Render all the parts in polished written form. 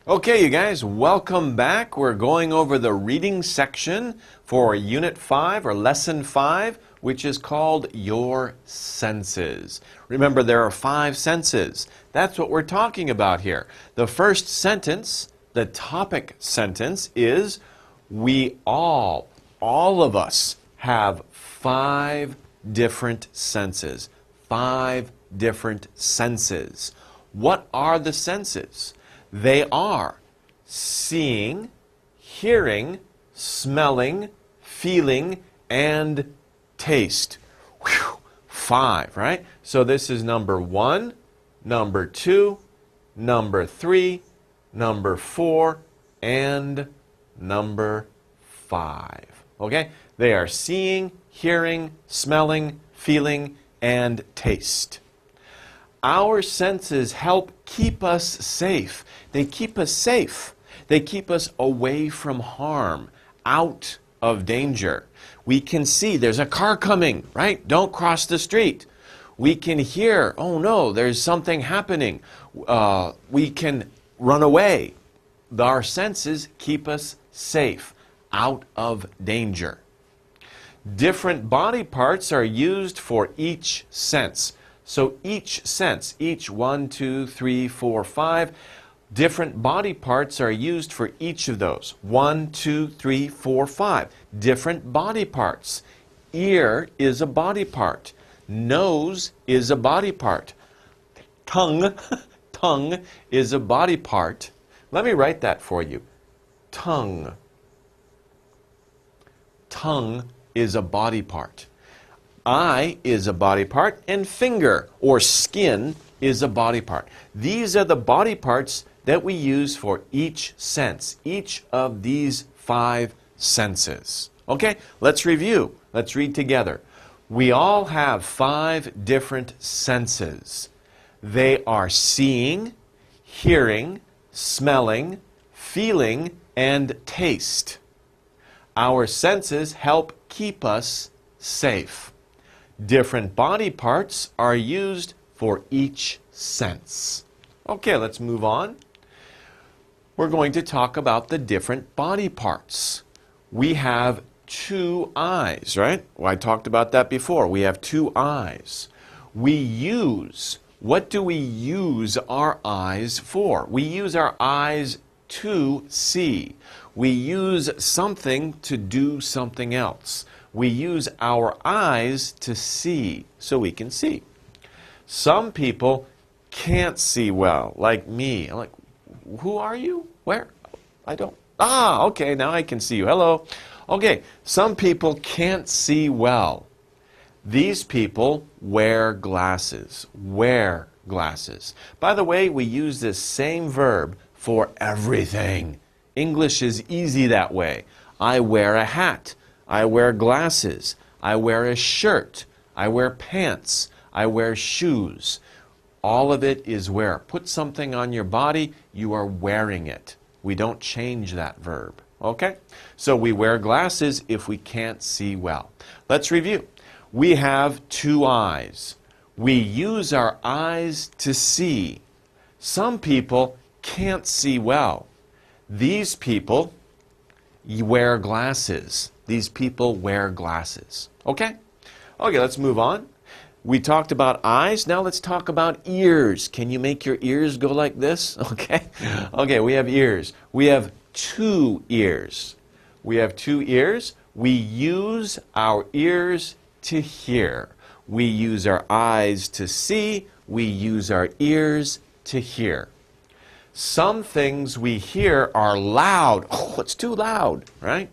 Okay, you guys, welcome back. We're going over the reading section for Unit 5 or Lesson 5, which is called Your Senses. Remember, there are 5 senses. That's what we're talking about here. The first sentence, the topic sentence, is we all of us have 5 different senses. 5 different senses. What are the senses? They are seeing, hearing, smelling, feeling, and taste. Whew, 5, right? So this is number 1, number 2, number 3, number 4, and number 5. Okay? They are seeing, hearing, smelling, feeling, and taste. Our senses help keep us safe. They keep us safe. They keep us away from harm, out of danger. We can see there's a car coming, right? Don't cross the street. We can hear, oh no, there's something happening. We can run away. Our senses keep us safe, out of danger. Different body parts are used for each sense. So each sense, each 1, 2, 3, 4, 5, different body parts are used for each of those. 1, 2, 3, 4, 5. Different body parts. Ear is a body part. Nose is a body part. Tongue is a body part. Let me write that for you. Tongue is a body part. Eye is a body part, and finger or skin is a body part. These are the body parts that we use for each sense, each of these 5 senses. Okay, let's review. Let's read together. We all have 5 different senses. They are seeing, hearing, smelling, feeling, and taste. Our senses help keep us safe. Different body parts are used for each sense. Okay, let's move on. We're going to talk about the different body parts. We have 2 eyes, right? Well, I talked about that before. We have 2 eyes. What do we use our eyes for? We use our eyes to see. We use something to do something else. We use our eyes to see, so we can see. Some people can't see well, like me. I'm like, who are you? Where? I don't. Okay, now I can see you. Hello. Okay, some people can't see well. These people wear glasses. Wear glasses. By the way, we use this same verb for everything. English is easy that way. I wear a hat. I wear glasses. I wear a shirt. I wear pants. I wear shoes. All of it is wear. Put something on your body, you are wearing it. We don't change that verb. Okay? So we wear glasses if we can't see well. Let's review. We have 2 eyes. We use our eyes to see. Some people can't see well. These people wear glasses. These people wear glasses. Okay? Okay, let's move on. We talked about eyes. Now let's talk about ears. Can you make your ears go like this? Okay? Okay, we have ears. We have 2 ears. We have 2 ears. We use our ears to hear. We use our eyes to see. We use our ears to hear. Some things we hear are loud. Oh, it's too loud, right?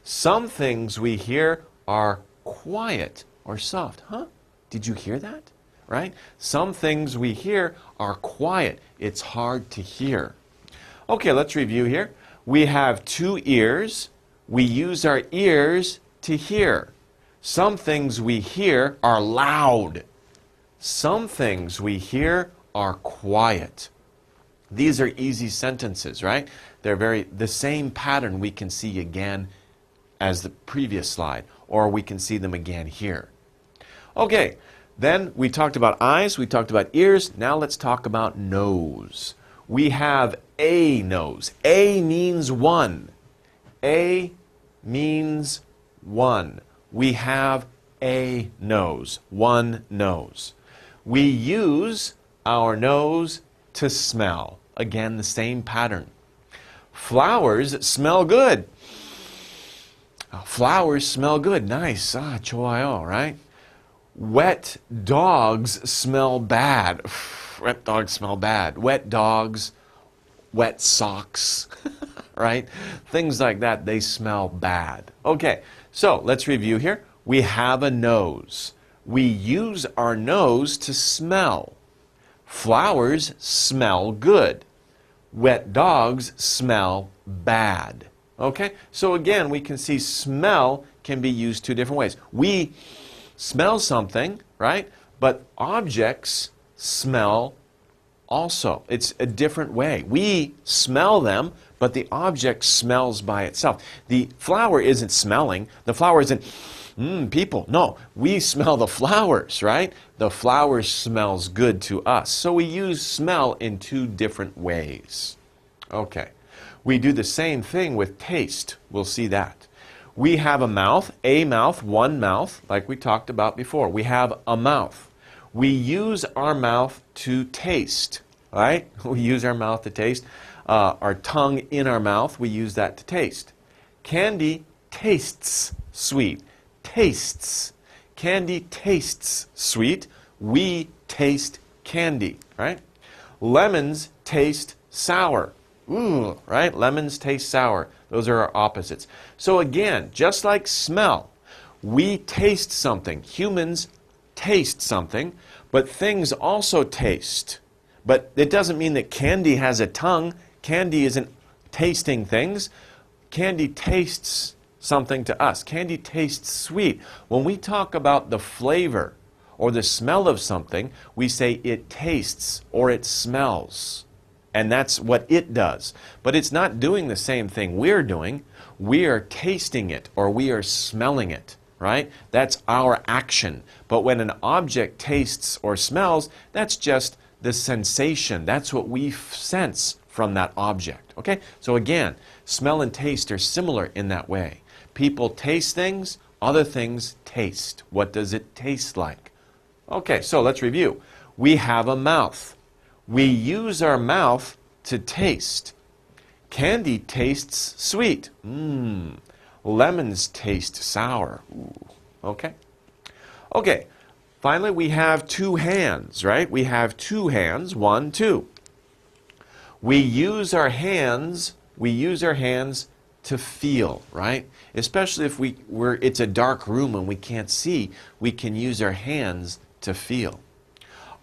Some things we hear are quiet or soft. Huh? Did you hear that? Right? Some things we hear are quiet. It's hard to hear. Okay, let's review here. We have 2 ears. We use our ears to hear. Some things we hear are loud. Some things we hear are quiet. These are easy sentences, right? They're the same pattern we can see again as the previous slide, or we can see them again here. Okay, then we talked about eyes, we talked about ears. Now let's talk about nose. We have a nose. A means one. A means one. We have a nose. One nose. We use our nose to smell. Again, the same pattern. Flowers smell good. Flowers smell good. Nice. 좋아요, right? Wet dogs smell bad. Wet dogs smell bad. Wet dogs, wet socks, right? Things like that, they smell bad. Okay, so let's review here. We have a nose. We use our nose to smell. Flowers smell good. Wet dogs smell bad. Okay, so again, we can see smell can be used two different ways. We smell something, right? But objects smell also. It's a different way. We smell them, but the object smells by itself. The flower isn't smelling. The flower isn't, people. No, we smell the flowers, right? The flower smells good to us. So we use smell in two different ways. Okay. We do the same thing with taste. We'll see that. We have a mouth, one mouth, like we talked about before. We have a mouth. We use our mouth to taste, right? We use our mouth to taste. Our tongue in our mouth, we use that to taste. Candy tastes sweet. Tastes. Candy tastes sweet. We taste candy, right? Lemons taste sour. Ooh, right? Lemons taste sour. Those are our opposites. So again, just like smell, we taste something. Humans taste something, but things also taste. But it doesn't mean that candy has a tongue. Candy isn't tasting things. Candy tastes something to us. Candy tastes sweet. When we talk about the flavor or the smell of something, we say it tastes or it smells. And that's what it does. But it's not doing the same thing we're doing. We are tasting it or we are smelling it, right? That's our action. But when an object tastes or smells, that's just the sensation. That's what we sense from that object, okay? So again, smell and taste are similar in that way. People taste things, other things taste. What does it taste like? Okay, so let's review. We have a mouth. We use our mouth to taste. Candy tastes sweet. Lemons taste sour. Ooh. Okay? Okay. Finally, we have two hands, right? We have two hands. 1, 2. We use our hands to feel, right? Especially if it's a dark room and we can't see, we can use our hands to feel.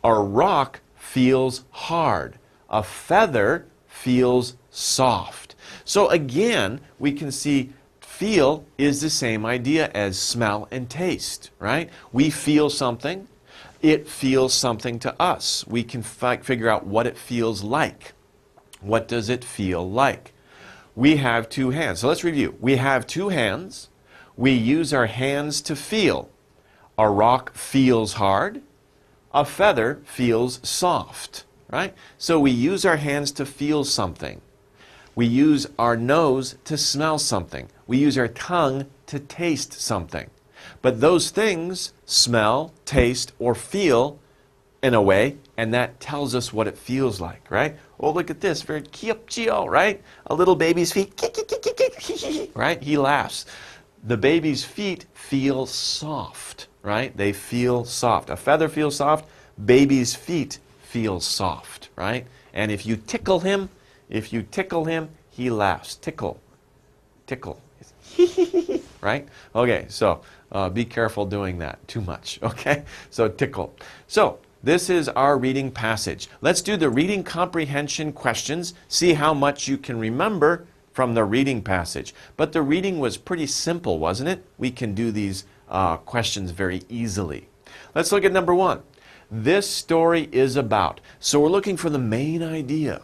A rock feels hard. A feather feels soft. So again, we can see feel is the same idea as smell and taste, right? We feel something, it feels something to us. We can figure out what it feels like. What does it feel like? We have two hands. So let's review. We have two hands. We use our hands to feel. A rock feels hard. A feather feels soft, right? So we use our hands to feel something. We use our nose to smell something. We use our tongue to taste something. But those things smell, taste, or feel in a way, and that tells us what it feels like, right? Oh, look at this, very cute, right? A little baby's feet, right? He laughs. The baby's feet feel soft, right? They feel soft. A feather feels soft. Baby's feet feel soft, right? And if you tickle him, he laughs. Tickle. Right? Okay, so be careful doing that too much, okay? So tickle. So this is our reading passage. Let's do the reading comprehension questions, see how much you can remember from the reading passage. But the reading was pretty simple, wasn't it? We can do these questions very easily. Let's look at number 1. This story is about. So we're looking for the main idea.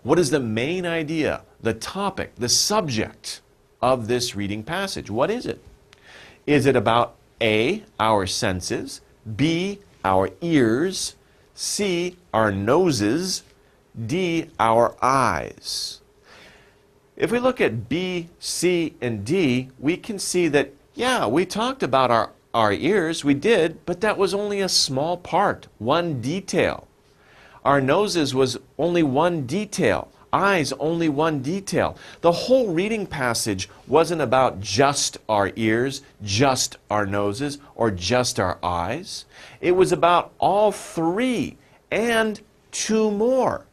What is the main idea, the topic, the subject of this reading passage? What is it? Is it about A, our senses, B, our ears, C, our noses, D, our eyes. If we look at B, C, and D, we can see that, yeah, we talked about our ears, we did, but that was only a small part, one detail. Our noses was only one detail. Eyes, only one detail. The whole reading passage wasn't about just our ears, just our noses, or just our eyes. It was about all three and two more.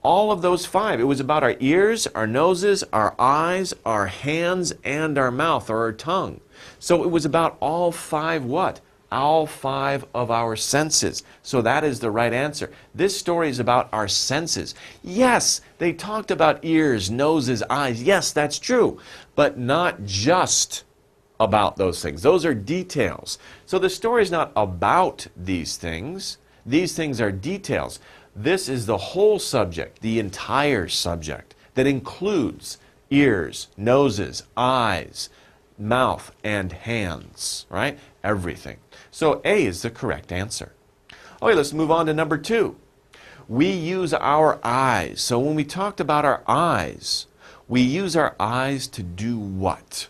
All of those five. It was about our ears, our noses, our eyes, our hands, and our mouth or our tongue. So it was about all five what? All five of our senses. So that is the right answer. This story is about our senses. Yes, they talked about ears, noses, eyes. Yes, that's true. But not just about those things. Those are details. So the story is not about these things. These things are details. This is the whole subject, the entire subject that includes ears, noses, eyes, mouth, and hands, right? Everything. So A is the correct answer. Okay, let's move on to number 2. We use our eyes. So when we talked about our eyes, we use our eyes to do what?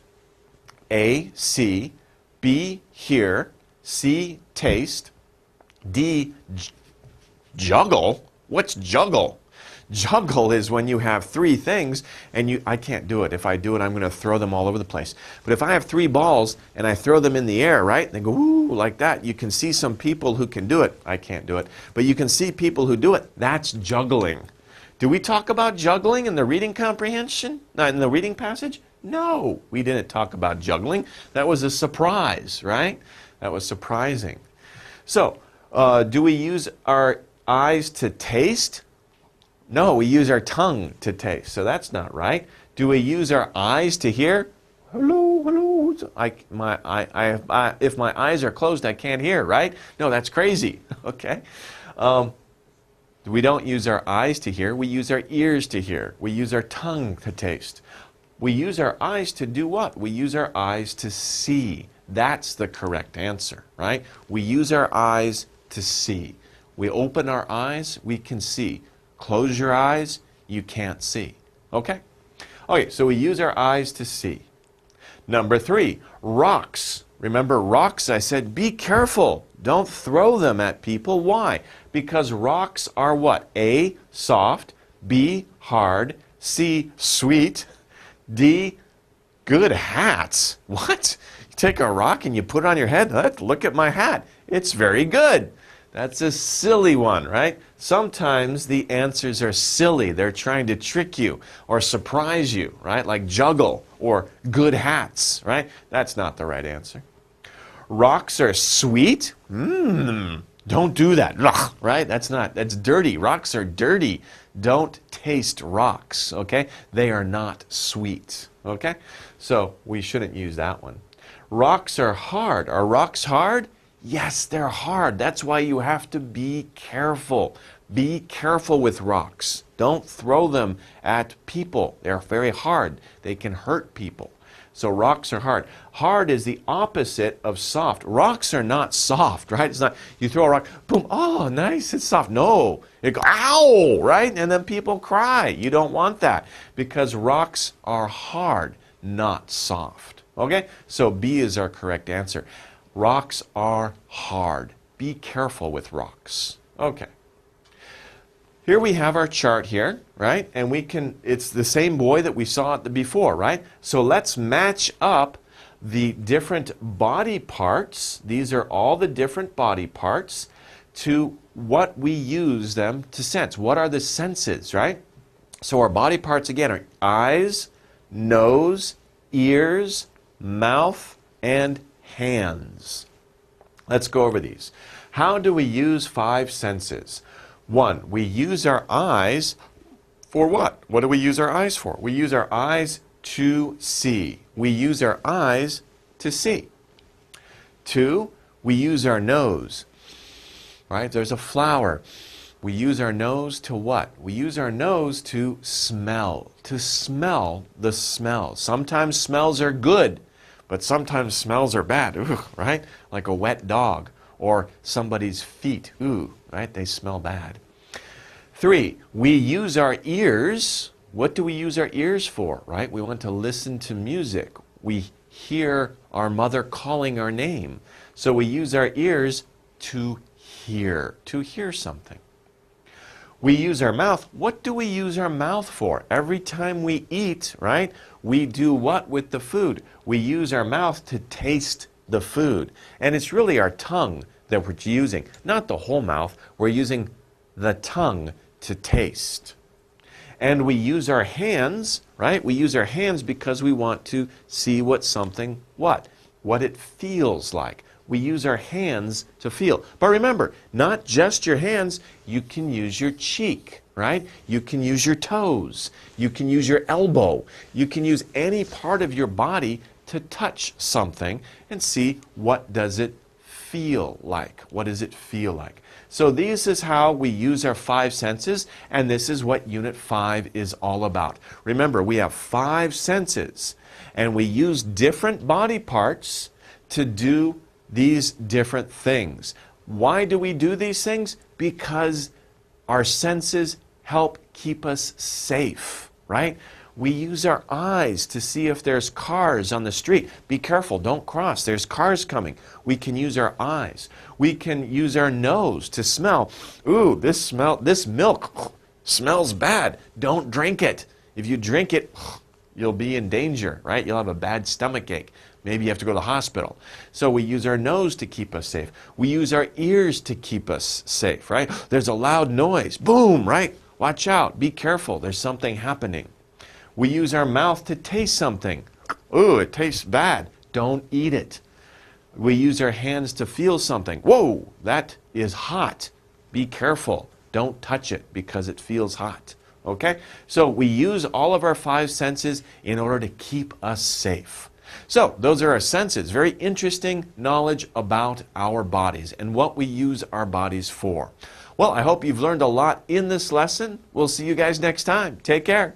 A, see, B, hear, C, taste, D, juggle. What's juggle? Juggle is when you have three things and I can't do it. If I do it, I'm going to throw them all over the place. But if I have 3 balls and I throw them in the air, right? They go, ooh, like that. You can see some people who can do it. I can't do it. But you can see people who do it. That's juggling. Do we talk about juggling in the reading comprehension? In the reading passage? No, we didn't talk about juggling. That was a surprise, right? That was surprising. So, do we use our eyes to taste? No, we use our tongue to taste, so that's not right. Do we use our eyes to hear? Hello, hello. If my eyes are closed, I can't hear, right? No, that's crazy, okay? We don't use our eyes to hear. We use our ears to hear. We use our tongue to taste. We use our eyes to do what? We use our eyes to see. That's the correct answer, right? We use our eyes to see. We open our eyes, we can see. Close your eyes, you can't see. Okay? Okay, so we use our eyes to see. Number 3, rocks. Remember rocks? I said be careful. Don't throw them at people. Why? Because rocks are what? A, soft. B, hard. C, sweet. D, good hats. What? You take a rock and you put it on your head? Look at my hat. It's very good. That's a silly one, right? Sometimes the answers are silly. They're trying to trick you or surprise you, right? Like juggle or good hats, right? That's not the right answer. Rocks are sweet? Don't do that, right? That's dirty. Rocks are dirty. Don't taste rocks, okay? They are not sweet, okay? So we shouldn't use that one. Rocks are hard. Are rocks hard? Yes, they're hard. That's why you have to be careful. Be careful with rocks. Don't throw them at people. They're very hard. They can hurt people. So rocks are hard. Hard is the opposite of soft. Rocks are not soft, right? It's not, you throw a rock, boom, oh, nice, it's soft. No, it goes, ow, right? And then people cry. You don't want that because rocks are hard, not soft. Okay? So B is our correct answer. Rocks are hard. Be careful with rocks. Okay. Here we have our chart here, right? And it's the same boy that we saw before, right? So let's match up the different body parts. These are all the different body parts to what we use them to sense. What are the senses, right? So our body parts again are eyes, nose, ears, mouth, and hands. Let's go over these. How do we use 5 senses? 1, we use our eyes for what? What do we use our eyes for? We use our eyes to see. We use our eyes to see. 2, we use our nose. Right? There's a flower. We use our nose to what? We use our nose to smell the smell. Sometimes smells are good. But sometimes smells are bad, ooh, right? Like a wet dog or somebody's feet, ooh, right? They smell bad. 3, we use our ears. What do we use our ears for, right? We want to listen to music. We hear our mother calling our name. So we use our ears to hear something. We use our mouth. What do we use our mouth for? Every time we eat, right, we do what with the food? We use our mouth to taste the food. And it's really our tongue that we're using, not the whole mouth. We're using the tongue to taste. And we use our hands, right? We use our hands because we want to see what something, what it feels like. We use our hands to feel. But remember, not just your hands. You can use your cheek, right? You can use your toes. You can use your elbow. You can use any part of your body to touch something and see what does it feel like. What does it feel like? So this is how we use our 5 senses, and this is what Unit 5 is all about. Remember, we have 5 senses, and we use different body parts to do these different things. Why do we do these things? Because our senses help keep us safe, right? We use our eyes to see if there's cars on the street. Be careful, don't cross. There's cars coming. We can use our eyes. We can use our nose to smell. Ooh, this milk smells bad. Don't drink it. If you drink it, you'll be in danger, right? You'll have a bad stomach ache. Maybe you have to go to the hospital. So we use our nose to keep us safe. We use our ears to keep us safe, right? There's a loud noise. Boom, right? Watch out. Be careful. There's something happening. We use our mouth to taste something. Ooh, it tastes bad. Don't eat it. We use our hands to feel something. Whoa, that is hot. Be careful. Don't touch it because it feels hot. Okay? So we use all of our 5 senses in order to keep us safe. So those are our senses. Very interesting knowledge about our bodies and what we use our bodies for. Well, I hope you've learned a lot in this lesson. We'll see you guys next time. Take care.